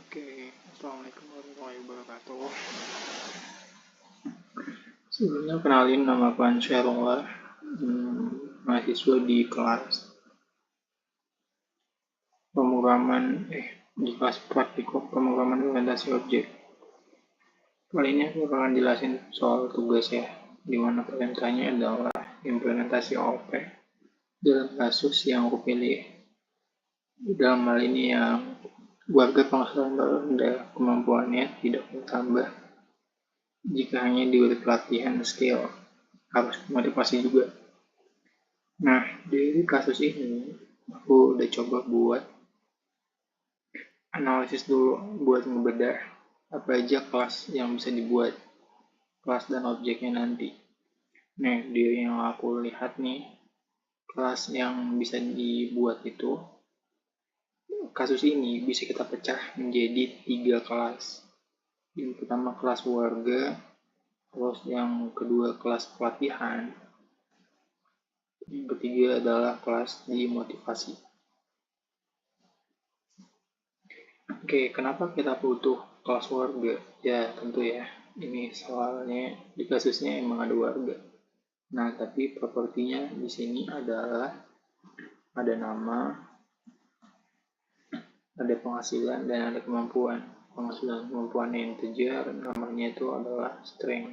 Oke, Assalamualaikum warahmatullahi wabarakatuh. Sebelumnya kenalin, nama aku Ansyairullah, mahasiswa di kelas di kelas praktikum pemrograman orientasi objek. Kali ini aku akan jelasin soal tugas ya, di mana perintahnya adalah implementasi OP dalam kasus yang aku pilih. Dalam hal ini yang warga penghasilan rendah kemampuannya tidak bertambah jika hanya diberi pelatihan skill, harus motivasi juga. Nah, dari kasus ini aku udah coba buat analisis dulu buat ngebedah apa aja kelas yang bisa dibuat, kelas dan objeknya nanti. Nah, dari yang aku lihat nih, kelas yang bisa dibuat itu, kasus ini bisa kita pecah menjadi 3 kelas. Yang pertama kelas warga, terus yang kedua kelas pelatihan, yang ketiga adalah kelas di motivasi. Oke, kenapa kita butuh kelas warga? Ya, tentu ya. Ini soalnya di kasusnya emang ada warga. Nah, tapi propertinya di sini adalah ada nama, ada penghasilan, dan ada kemampuan. Penghasilan kemampuan yang integer, namanya itu adalah string.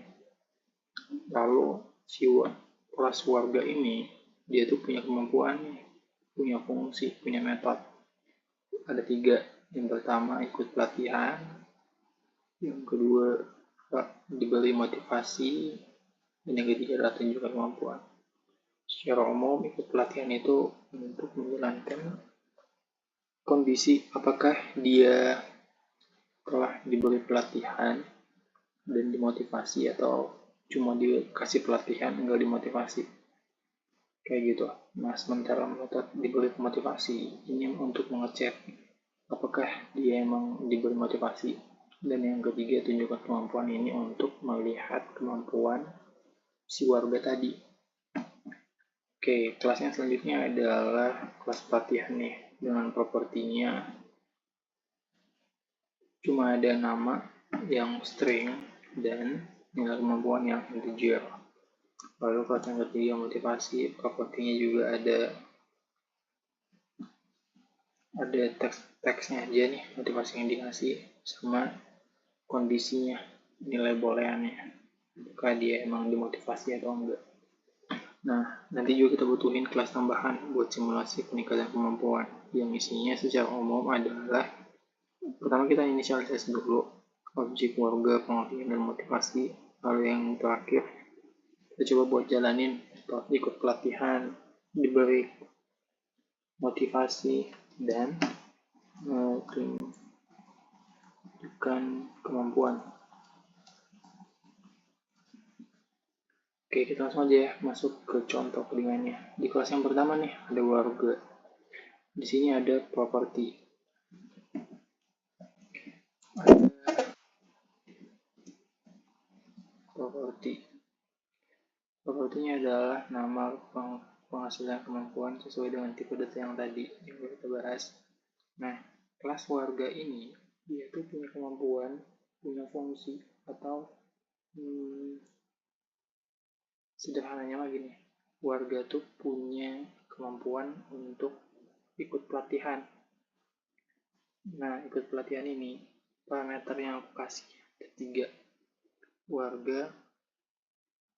Lalu kelas warga ini, dia tuh punya kemampuan, punya fungsi, punya metode. Ada 3. Yang pertama ikut pelatihan, yang kedua diberi motivasi, dan yang ketiga adalah tunjukkan kemampuan. Secara umum ikut pelatihan itu untuk menjalankan kondisi apakah dia telah diberi pelatihan dan dimotivasi atau cuma dikasih pelatihan enggak dimotivasi, kayak gitu. Nah, sementara metode diberi motivasi ini untuk mengecek apakah dia emang diberi motivasi, dan yang ketiga tunjukkan kemampuan ini untuk melihat kemampuan si warga tadi. Oke, kelasnya selanjutnya adalah kelas pelatihan nih, dengan propertinya cuma ada nama yang string dan nilai kemampuan yang integer. Lalu kelas yang ketiga motivasi, propertinya juga ada teksnya aja nih, motivasi yang dikasih sama kondisinya, nilai booleannya, apakah dia emang dimotivasi atau enggak. Nah, nanti juga kita butuhin kelas tambahan buat simulasi peningkatan kemampuan, yang isinya secara umum adalah pertama kita inisialisasi dulu objek warga, pengertian, dan motivasi. Lalu yang terakhir kita coba buat jalanin ikut pelatihan, diberi motivasi, dan tunjukkan kemampuan. Oke, kita langsung aja ya masuk ke contoh codingannya. Di kelas yang pertama nih ada warga. Di sini ada properti. Propertinya adalah nama, penghasilan, kemampuan sesuai dengan tipe data yang tadi yang kita bahas. Nah, kelas warga ini dia tuh punya kemampuan, punya fungsi, atau sederhananya lagi nih, warga tuh punya kemampuan untuk ikut pelatihan. Nah, ikut pelatihan ini parameter yang aku kasih ada 3. Warga,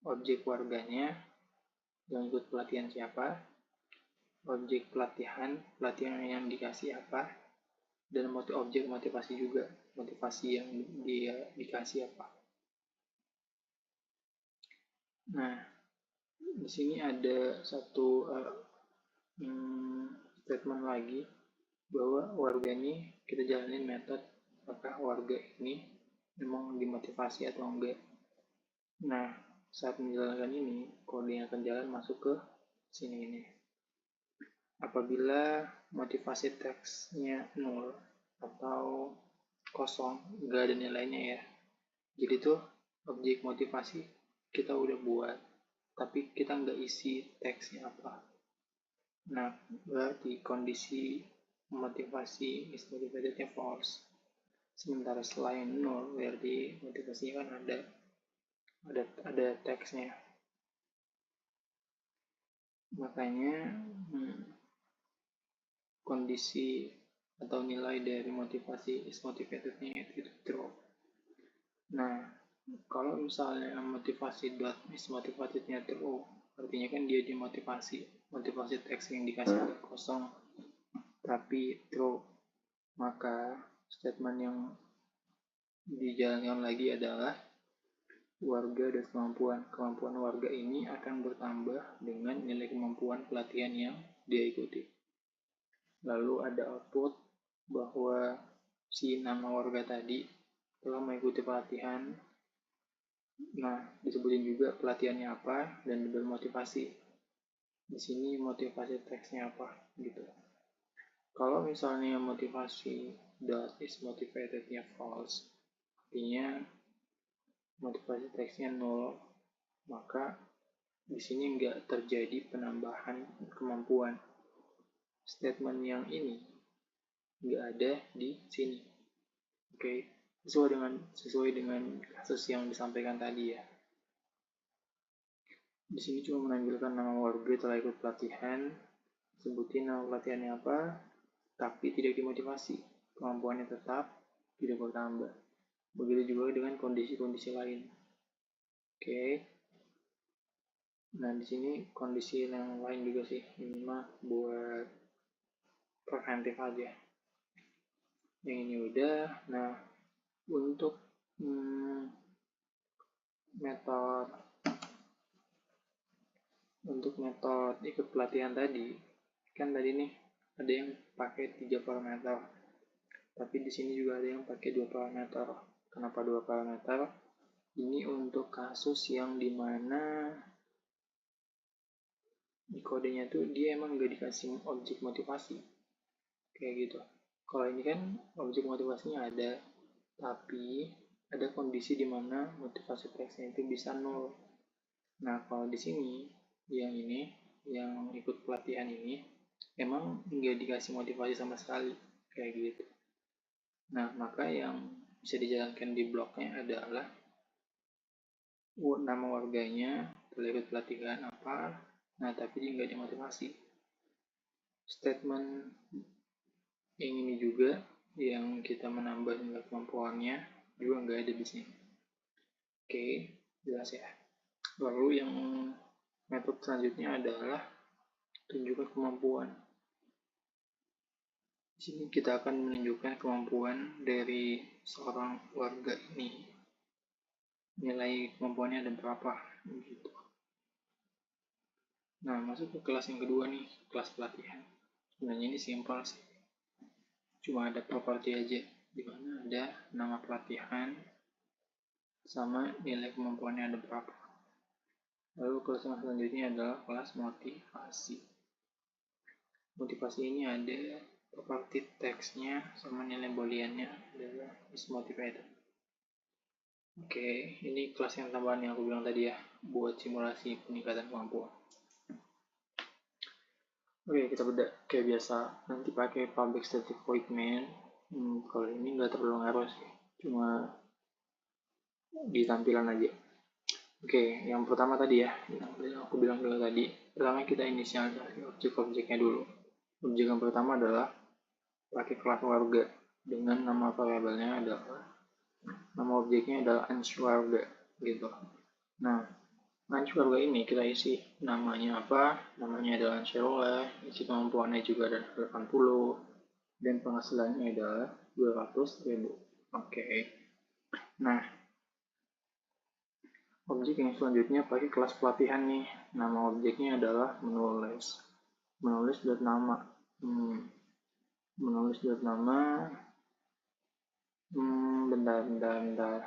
objek warganya, yang ikut pelatihan siapa, objek pelatihan yang dikasih apa, dan objek motivasi juga, motivasi yang dia dikasih apa. Nah, di sini ada satu statement lagi bahwa warga ini kita jalanin metode apakah warga ini memang dimotivasi atau enggak. Nah, saat menjalankan ini, kode yang akan jalan masuk ke sini ini. Apabila motivasi teksnya 0 atau kosong, enggak ada nilainya ya. Jadi tuh objek motivasi kita udah buat, tapi kita nggak isi teksnya apa. Nah, berarti kondisi motivasi is motivatednya false. Sementara selain 0 berarti motivasinya kan ada teksnya. Makanya kondisi atau nilai dari motivasi is motivated-nya itu true. Nah, kalau misalnya motivasi dot is motivated-nya true, artinya kan dia motivasi teks yang dikasih kosong tapi true. Maka statement yang dijalankan lagi adalah warga dan kemampuan warga ini akan bertambah dengan nilai kemampuan pelatihan yang dia ikuti. Lalu ada output bahwa si nama warga tadi telah mengikuti pelatihan. Nah, disebutin juga pelatihannya apa dan bermotivasi. Di sini motivasi teksnya apa gitu. Kalau misalnya motivasi dot is motivated-nya false, artinya motivasi teksnya 0, maka di sini nggak terjadi penambahan kemampuan. Statement yang ini nggak ada di sini. Oke, sesuai dengan kasus yang disampaikan tadi ya. Di sini cuma menampilkan nama warga telah ikut pelatihan, sebutin nama pelatihannya apa, tapi tidak dimotivasi. Kemampuannya tetap tidak bertambah. Begitu juga dengan kondisi-kondisi lain. Oke. Nah, di sini kondisi yang lain juga sih, ini mah buat preventif aja. Yang ini udah. Nah, untuk metode ikut pelatihan tadi, kan tadi nih ada yang pakai 3 parameter. Tapi di sini juga ada yang pakai 2 parameter. Kenapa 2 parameter? Ini untuk kasus yang dimana di kodenya tuh dia emang nggak dikasih objek motivasi. Kayak gitu. Kalau ini kan objek motivasinya ada, tapi ada kondisi di mana motivasi teksnya itu bisa 0. Nah, kalau di sini, yang ikut pelatihan ini, emang nggak dikasih motivasi sama sekali. Kayak gitu. Nah, maka yang bisa dijalankan di bloknya adalah nama warganya, ikut pelatihan apa, nah tapi dia nggak dimotivasi. Statement yang ini juga, yang kita menambah nilai kemampuannya, juga nggak ada di sini. Oke, jelas ya. Lalu yang metode selanjutnya adalah tunjukkan kemampuan. Di sini kita akan menunjukkan kemampuan dari seorang warga ini. Nilai kemampuannya ada berapa gitu. Nah, masuk ke kelas yang kedua nih, kelas pelatihan. Sebenarnya ini simpel sih. Cuma ada properti aja, di mana ada nama pelatihan sama nilai kemampuannya ada berapa. Lalu kelas yang selanjutnya adalah kelas motivasi. Motivasi ini ada properti teksnya sama nilai booleannya adalah is motivated. Oke, ini kelas yang tambahan yang aku bilang tadi ya, buat simulasi peningkatan kemampuan. Oke, kita beda kayak biasa. Nanti pakai public static void main. Kalau ini nggak terlalu ngaruh sih, cuma di tampilan aja. Oke, yang pertama tadi ya, yang aku bilang dulu tadi. Pertama kita inisialisasi objek-objeknya dulu. Objek yang pertama adalah pakai kelas warga dengan nama variabelnya adalah nama objeknya adalah warga gitu. Nah, warga ini kita isi namanya apa? Namanya adalah Ansarullah, isi kemampuannya juga ada 80 dan penghasilannya adalah 200.000. Oke. Nah, objek yang selanjutnya pakai kelas pelatihan nih. Nama objeknya adalah menulis. Menulis.nama. Menulis.nama. Bentar.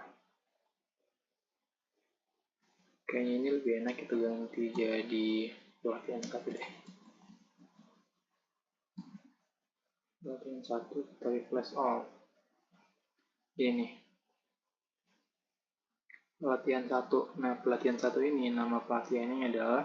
Kayaknya ini lebih enak kita ganti jadi pelatihan 1 deh. Pelatihan 1 kita replace all. Ini. Pelatihan 1. Nah, pelatihan 1 ini nama pelatihannya adalah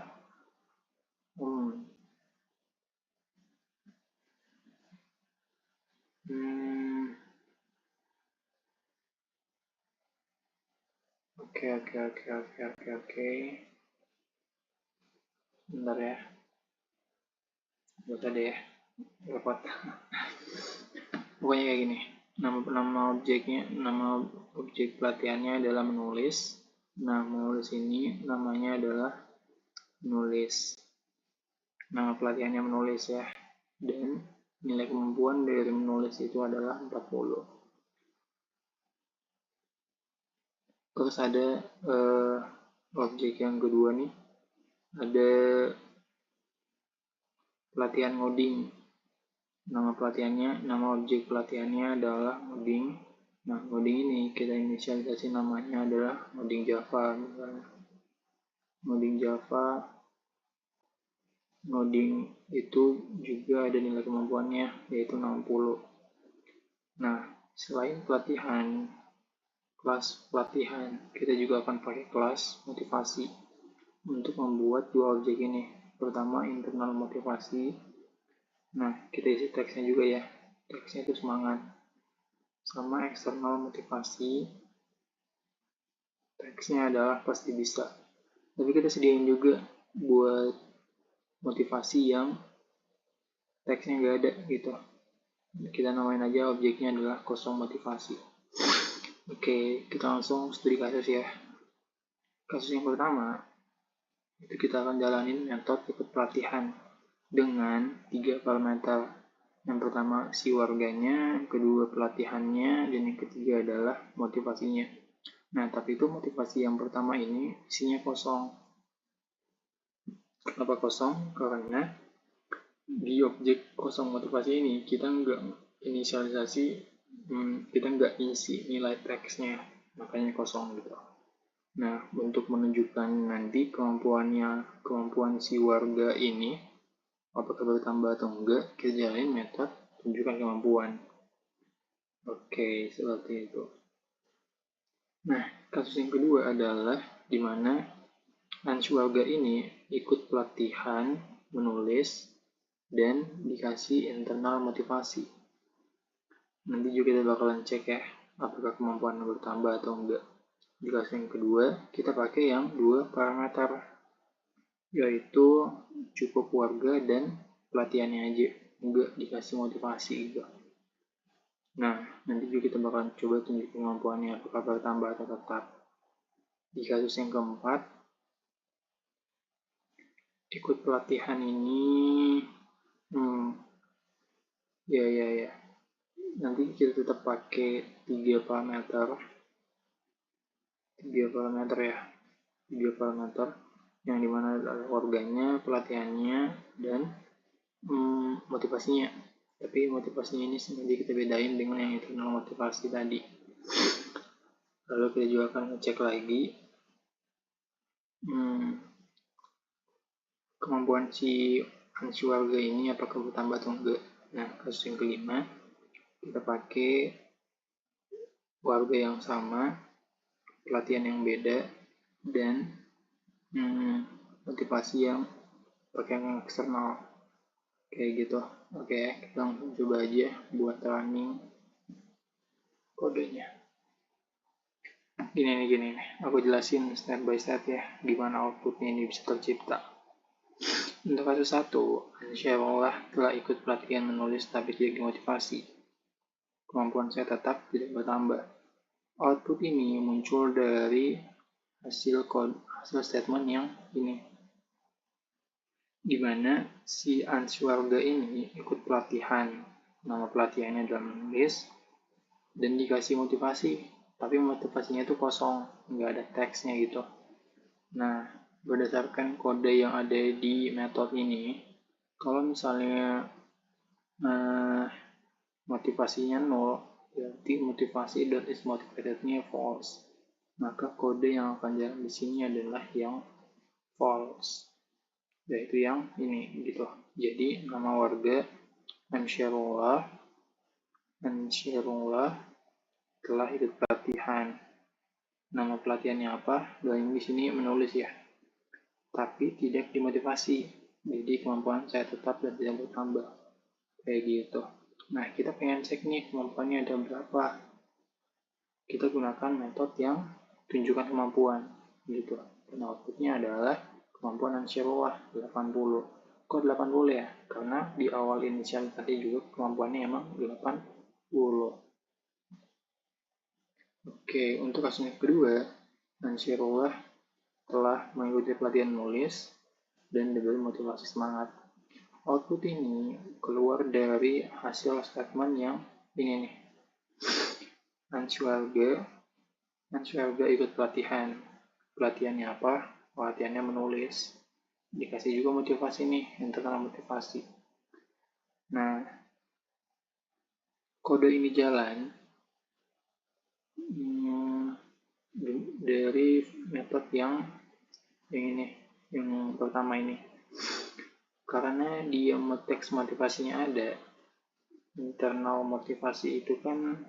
Oke. Bentar ya. Buat ada ya. Repot. Pokoknya kayak gini. Nama objek pelatihannya adalah menulis. Nah, menulis ini namanya adalah menulis. Nama pelatihannya menulis ya. Dan nilai kemampuan dari menulis itu adalah 40. Terus ada objek yang kedua nih. Ada pelatihan ngoding. Nama objek pelatihannya adalah ngoding. Nah, ngoding ini kita inisialisasi namanya adalah ngoding Java. Ngoding itu juga ada nilai kemampuannya, yaitu 60. Nah, selain kelas pelatihan, kita juga akan pakai kelas motivasi untuk membuat dua objek ini. Pertama, internal motivasi. Nah, kita isi teksnya juga ya. Teksnya itu semangat. Sama eksternal motivasi. Teksnya adalah pasti bisa. Tapi kita sediain juga buat motivasi yang teksnya nggak ada gitu. Kita namain aja objeknya adalah kosong motivasi. Oke, kita langsung studi kasus ya. Kasus yang pertama, itu kita akan jalanin metode ikut pelatihan dengan 3 parameter. Yang pertama si warganya, yang kedua pelatihannya, dan yang ketiga adalah motivasinya. Nah, tapi itu motivasi yang pertama ini isinya kosong. Kenapa kosong? Karena di objek kosong motivasi ini kita nggak inisialisasi, kita nggak isi nilai teksnya, makanya kosong gitu. Nah, untuk menunjukkan nanti kemampuan si warga ini apakah bertambah atau enggak, kita jalanin metode tunjukkan kemampuan. Oke, seperti itu. Nah, kasus yang kedua adalah di mana warga ini ikut pelatihan menulis dan dikasih internal motivasi. Nanti juga kita bakalan cek ya, apakah kemampuan bertambah atau enggak. Di kasus yang kedua, kita pakai yang 2 parameter, yaitu cukup warga dan pelatihannya aja, enggak dikasih motivasi gitu. Nah, nanti juga kita bakalan coba tunjuk kemampuannya apakah bertambah atau tetap. Di kasus yang keempat, ikut pelatihan ini ya. Nanti kita tetap pakai 3 parameter yang dimana adalah warganya, pelatihannya, dan motivasinya. Tapi motivasinya ini sengaja kita bedain dengan yang internal motivasi tadi. Lalu kita juga akan ngecek lagi kemampuan si warga ini apakah bertambah atau enggak. Nah, kasus yang kelima, kita pakai warga yang sama, pelatihan yang beda, dan motivasi yang pakai yang eksternal. Kayak gitu. Oke, kita langsung coba aja buat running kodenya. Gini nih, aku jelasin step by step ya, gimana outputnya ini bisa tercipta. Untuk kasus 1, Ansyarawah telah ikut pelatihan menulis tapi tidak dimotivasi. Kemampuan saya tetap tidak bertambah. Output ini muncul dari hasil statement yang ini, dimana si warga ini ikut pelatihan, nama pelatihannya adalah menulis, dan dikasih motivasi, tapi motivasinya itu kosong, nggak ada teksnya gitu. Nah, berdasarkan kode yang ada di metode ini, kalau misalnya motivasinya 0, berarti motivasi.isMotivatednya false. Maka kode yang akan jalan di sini adalah yang false, yaitu yang ini gitu. Jadi nama warga Ansyarawah telah ikut pelatihan. Nama pelatihannya apa? Dan di sini menulis ya. Tapi tidak dimotivasi. Jadi kemampuan saya tetap dan tidak bertambah. Kayak gitu. Nah, kita pengen cek nih kemampuannya ada berapa. Kita gunakan metode yang tunjukkan kemampuan gitu. Dan outputnya adalah kemampuan Ansarullah 80. Kok 80 ya? Karena di awal inisial tadi juga kemampuannya emang 80. Oke, untuk kasus yang kedua, Ansarullah telah mengikuti pelatihan menulis dan diberi motivasi semangat. Output ini keluar dari hasil statement yang ini nih. Ansarullah ikut pelatihan. Pelatihannya apa? Pelatihannya menulis. Dikasih juga motivasi nih, internal motivasi. Nah, kode ini jalan dari metode yang ini, yang pertama ini. Karena dia teks motivasinya ada, internal motivasi itu kan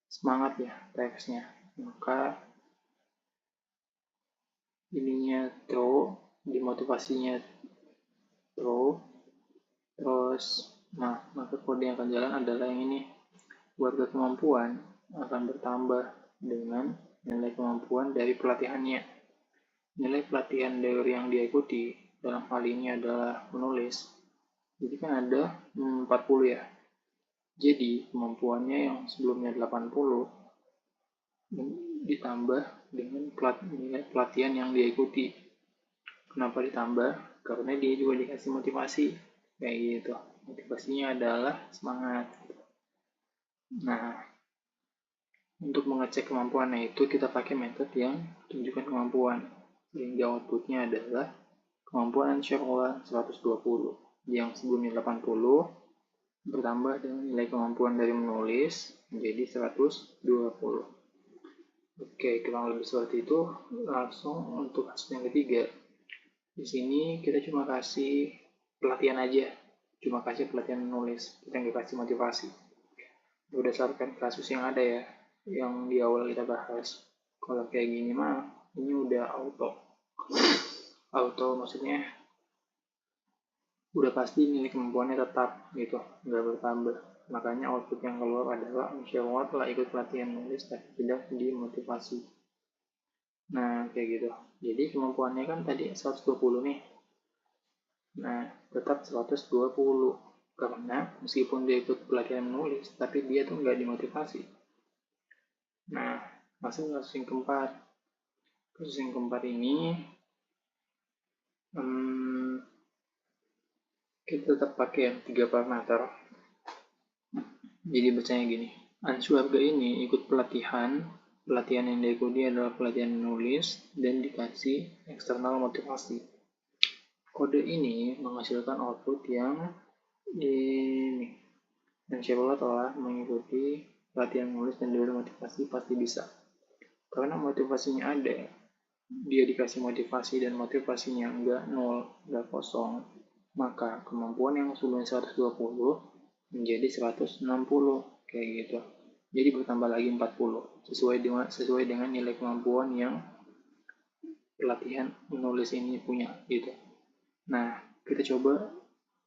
semangat ya teksnya, maka ininya true, di motivasinya true, terus maka kode yang akan jalan adalah yang ini. Warga kemampuan akan bertambah dengan nilai kemampuan dari pelatihannya. Nilai pelatihan dari yang dia ikuti dalam hal ini adalah menulis. Jadi kan ada 40 ya. Jadi kemampuannya yang sebelumnya 80 ditambah dengan nilai pelatihan yang dia ikuti. Kenapa ditambah? Karena dia juga dikasih motivasi. Kayak gitu. Motivasinya adalah semangat. Nah, untuk mengecek kemampuannya itu kita pakai metode yang tunjukkan kemampuan. Sehingga outputnya adalah kemampuan Ansarullah 120. Yang sebelumnya 80 bertambah dengan nilai kemampuan dari menulis menjadi 120. Oke, kurang lebih seperti itu. Langsung untuk kasus yang ketiga. Di sini kita cuma kasih pelatihan aja. Cuma kasih pelatihan menulis. Kita nggak kasih motivasi. Berdasarkan kasus yang ada ya, yang di awal kita bahas. Kalau kayak gini mah, ini udah auto maksudnya udah pasti nilai kemampuannya tetap gitu, nggak bertambah. Makanya output yang keluar adalah Ansarullah telah ikut pelatihan menulis tapi tidak dimotivasi. Nah, kayak gitu. Jadi kemampuannya kan tadi 120 nih. Nah, tetap 120. Karena meskipun dia ikut pelatihan menulis, tapi dia tuh nggak dimotivasi. Nah, masuk kasus yang keempat. Kasus yang keempat ini, kita tetap pakai yang 3 parameter. Jadi bacanya gini, Ansarullah ini ikut pelatihan yang diikuti adalah pelatihan menulis dan dikasih eksternal motivasi. Kode ini menghasilkan output yang ini. Ansarullah telah mengikuti pelatihan menulis dan diberi motivasi pasti bisa. Karena motivasinya ada, dia dikasih motivasi dan motivasinya enggak nol, enggak kosong, maka kemampuan yang sebelumnya 120 menjadi 160 kayak gitu. Jadi bertambah lagi 40 sesuai dengan nilai kemampuan yang pelatihan menulis ini punya gitu. Nah, kita coba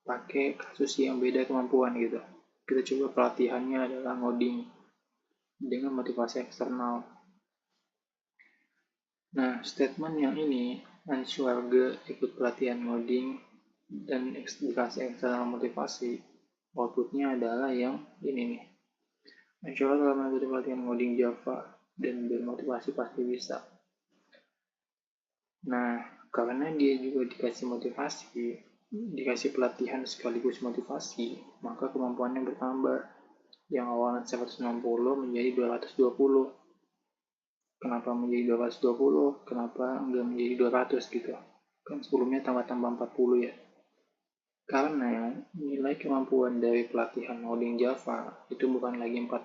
pakai kasus yang beda kemampuan gitu. Kita coba pelatihannya adalah ngoding dengan motivasi eksternal. Nah, statement yang ini, Ansarullah ikut pelatihan ngoding dan dikasih eksternal motivasi, outputnya adalah yang ini nih. Ansarullah telah mengikuti pelatihan ngoding Java dan bermotivasi pasti bisa. Nah, karena dia juga dikasih motivasi, dikasih pelatihan sekaligus motivasi, maka kemampuannya bertambah. Yang awalnya 160 menjadi 220. Kenapa menjadi 220? Kenapa enggak menjadi 200 gitu? Kan sebelumnya tambah-tambah 40 ya. Karena nilai kemampuan dari pelatihan ngoding Java itu bukan lagi 40,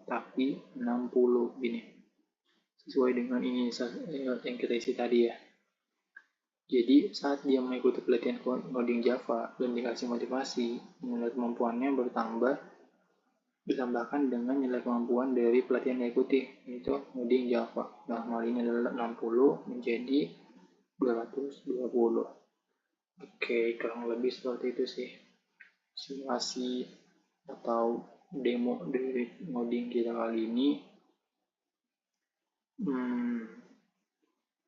tapi 60 gini. Sesuai dengan ini yang kita isi tadi ya. Jadi saat dia mengikuti pelatihan ngoding Java dan dikasih motivasi, nilai kemampuannya ditambahkan dengan nilai kemampuan dari pelatihan yang diikuti, yaitu ngoding Java. Nah, hal ini adalah 60 menjadi 220. Oke, kurang lebih seperti itu sih simulasi atau demo dari ngoding kita kali ini.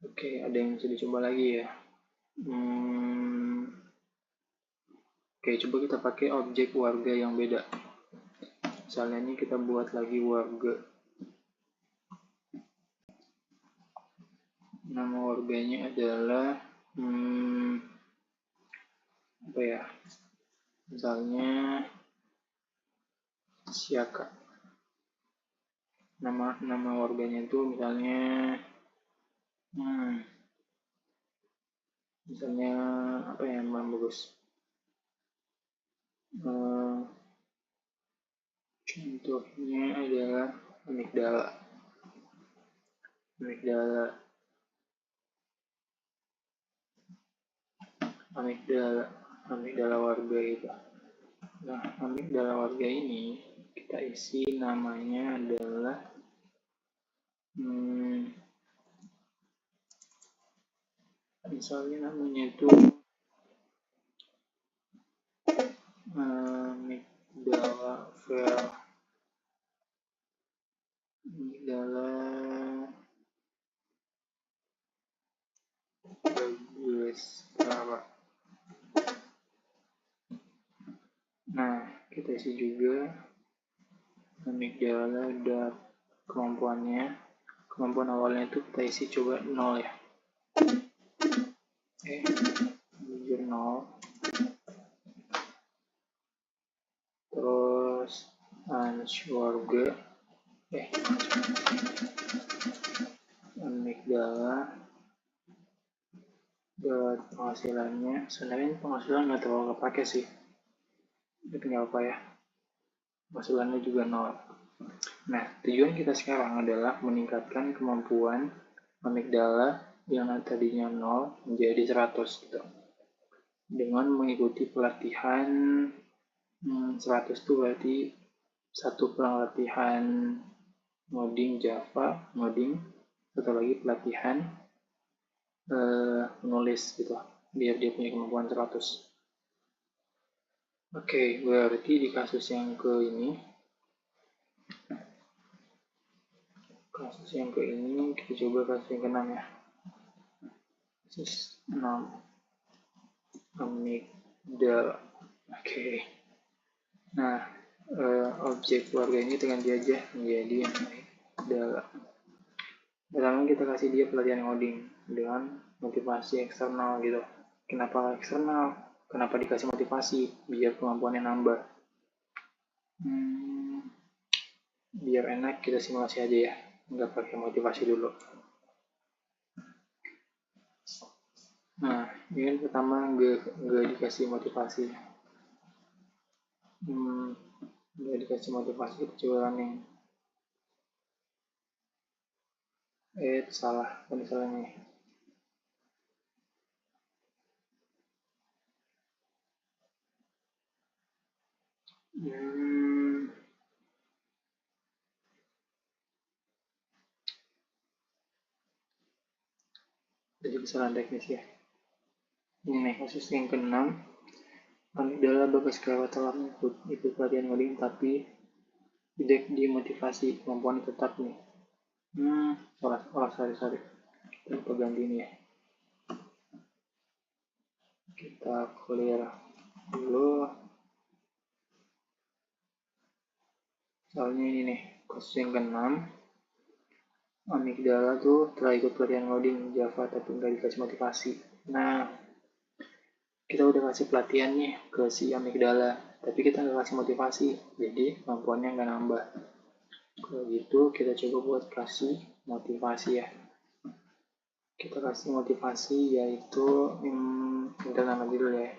Oke, ada yang bisa dicoba lagi ya. Oke, coba kita pakai objek warga yang beda. Misalnya ini kita buat lagi warga. Nama warganya adalah apa ya? Misalnya Siaka. Nama warganya itu misalnya misalnya apa ya, yang bagus? Contohnya adalah amigdala. Amigdala warga itu. Nah, amigdala warga ini kita isi namanya adalah misalnya namanya itu amigdala bagus. Nah, kita isi juga amigdala dan kemampuan awalnya itu kita isi coba 0 ya. Jujur 0. Terus warga amigdala dan penghasilannya, sebenarnya penghasilan nggak terlalu kepake sih, tapi nggak apa ya, penghasilannya juga 0. Nah, tujuan kita sekarang adalah meningkatkan kemampuan amigdala yang tadinya 0 menjadi 100 gitu. Dengan mengikuti pelatihan 100 itu berarti satu pelatihan ngoding Java, satu lagi pelatihan menulis gitu, biar dia punya kemampuan 100. Oke, berarti di kasus yang ke ini kita coba kasus yang ke-6 ya. Kasus 6 amigdala. Oke. Nah, objek warga ini kita ganti aja menjadi amigdala. Pertama kita kasih dia pelatihan coding dengan motivasi eksternal gitu. Kenapa eksternal? Kenapa dikasih motivasi? Biar kemampuannya nambah. Biar enak kita simulasi aja ya, nggak pakai motivasi dulu. Nah, ini kan pertama nggak dikasih motivasi. Nggak dikasih motivasi, kita coba running. Salah, ini salahnya. Jadi kesalahan teknis ya. Ini nih, kasus yang ke-6. Amigdala Bagaskara telah ikut pelatihan coding tapi tidak dimotivasi, kemampuan tetap nih. Sorry. Kita ganti ini ya. Kita clear dulu. Soalnya ini nih, kasus yang ke-6. Amigdala tuh telah ikut pelatihan coding Java tapi nggak dikasih motivasi. Nah, kita udah kasih pelatihan nih ke si amigdala, tapi kita nggak kasih motivasi, jadi kemampuannya nggak nambah. Kalau gitu kita coba buat kasih motivasi ya. Kita kasih motivasi yaitu kita nama dulu ya.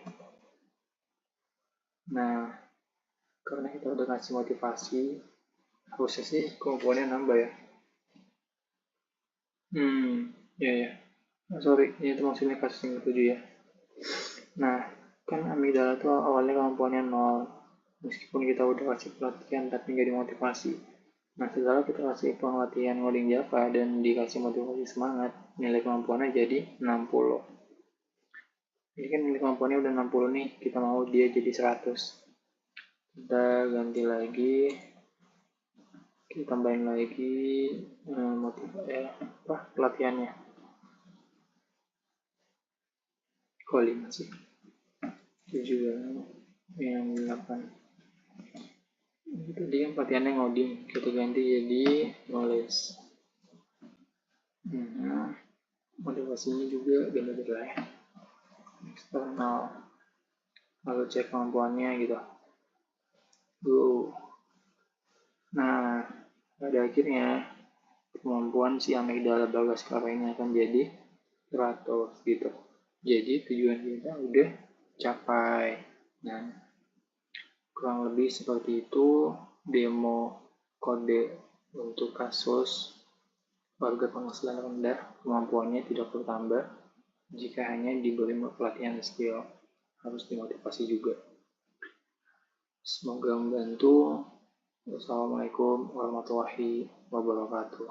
Nah, karena kita udah kasih motivasi, harusnya sih kemampuannya nambah ya. Ya. Sorry, ini tuh maksudnya kasus yang ke-7 ya. Nah, kan amigdala tuh awalnya kemampuannya 0. Meskipun kita udah kasih pelatihan tapi nggak dimotivasi. Nah, setelah kita kasih pelatihan coding Java dan dikasih motivasi semangat, nilai kemampuannya jadi 60. Ini kan nilai kemampuannya udah 60 nih, kita mau dia jadi 100. Kita ganti lagi. Kita tambahin lagi pelatihannya. Kok 5 sih? 7 yang 8. Tadi kan pelatihannya ngoding, kita ganti jadi knowledge. Motivasinya juga beda-beda ya. Eksternal, lalu cek kemampuannya gitu. Nah, pada akhirnya kemampuan si amigdala Bagaskara ini akan jadi 100 gitu. Jadi tujuan kita udah capai. Nah, kurang lebih seperti itu demo kode untuk kasus warga penghasilan rendah kemampuannya tidak bertambah jika hanya diberi pelatihan skill, harus dimotivasi juga. Semoga membantu. Wassalamualaikum warahmatullahi wabarakatuh.